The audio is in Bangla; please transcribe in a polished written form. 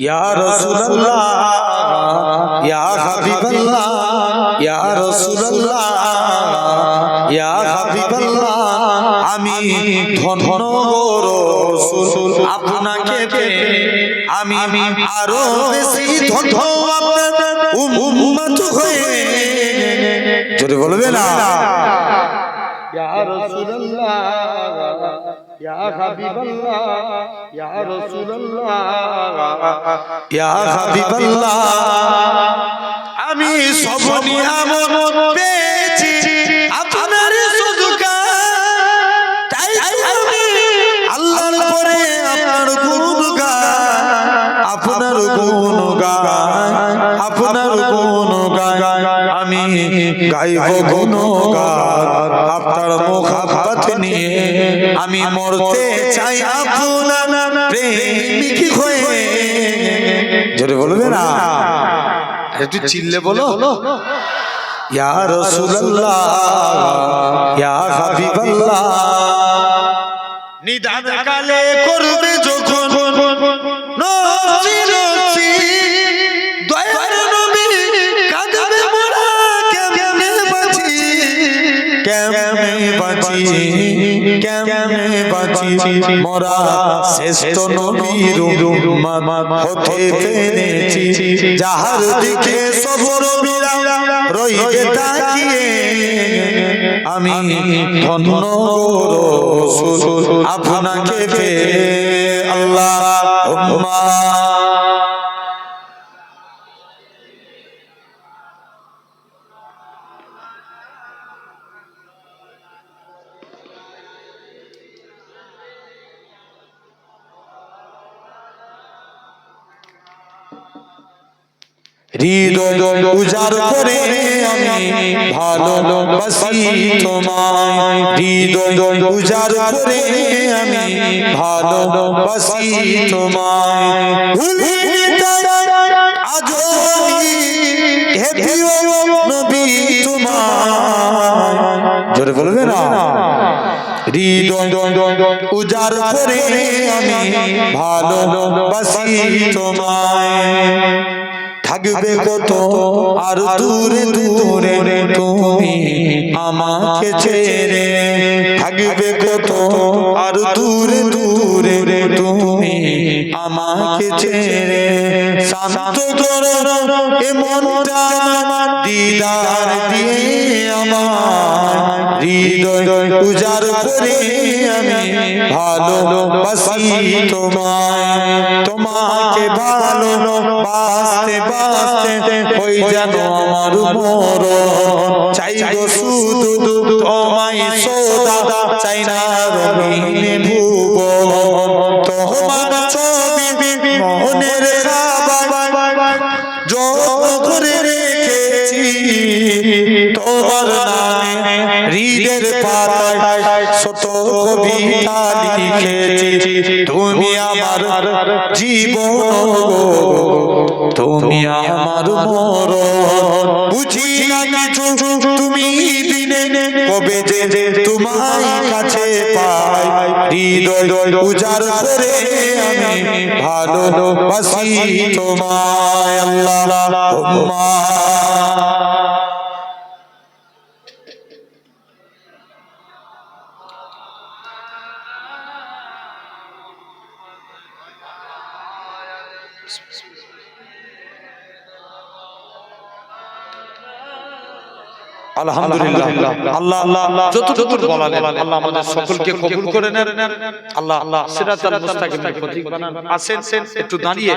ইয়া রাসূলুল্লাহ ইয়া হাবিবাল্লাহ ইয়া রাসূলুল্লাহ ইয়া হাবিবাল্লাহ আমি ধন্য গো রাসূল আপনাকে পেয়ে আমি আরো বেশি ধন্য আপনার উম্মত হয়ে জোরে বলবে না ইয়া রাসূলুল্লাহ ইয়া হাবিবাল্লাহ ইয়া রাসূলুল্লাহ ইয়া হাবিবাল্লাহ আমি সব নিয়ামত পেয়েছি আপনার সদকা তাই আমি আল্লাহর পরে আপনার গুণগান আমি গাইব গুণগান আপনার মুহাব্বত নিয়ে আমি মরতে চাই আপনার প্রেমিক হয়ে জোরে বলবে না একটু চিল্লে বলো ইয়া রাসূলুল্লাহ ইয়া হাবিবাল্লাহ নিদান কালে করবে যখন নচি নচি দয়ার নবী কাঁদবে মোরা কেমনে বাঁচি মোরা শ্রেষ্ঠ নবীর উম্মত হতে পেরেছি যাহার দিকে সব নবীরা রইবে তাকিয়ে আমি ধন্য রাসূল আপনাকে পেয়ে আল্লাহুম্মা হৃদয় উজাড় করে আমি ভালোবাসি তোমায় হৃদয় উজাড় করে আমি ভালোবাসি তোমায় ভুলিনি আজও হে প্রিয় নবী তোমায় জোরে বলবে না হৃদয় উজাড় করে আমি ভালোবাসি তোমায় থাকবে কত আর দূরে দূরে তুমি আমাকে ছেড়ে থাকবে কত আর দূরে দূরে তুমি আমাকে ছেড়ে শান্ত করো এ মনটা দিদার দিয়ে আমার হৃদয় উজাড় করে আমি ভালোবাসি তোমায় তোমাকে ভালোবাসতে বাসতে হই যেন আমার মরণ চাই গো শুধু তোমায় সদা চাই না রঙিন ভুবন তোমার ছবি মনের খাবার যত করে রেখেছি তোমার নামে হৃদের পাতায় শত কবিতা লিখেছি তুমি আমার জীবন তুমি আমার মরণ বুঝি না কিছু তুমি দিনে কবে যে তোমার কাছে পাই হৃদয় উজাড় করে আমি ভালোবাসি তোমায় আল্লাহুম্মা আলহামদুলিল্লাহ আল্লাহ আল্লাহ যতটুকু বলালেন আল্লাহ আমাদের সকলকে কবুল করে নেন আল্লাহ সিরাতাল মুস্তাকিমের পথিক বানান আসেন একটু দাঁড়িয়ে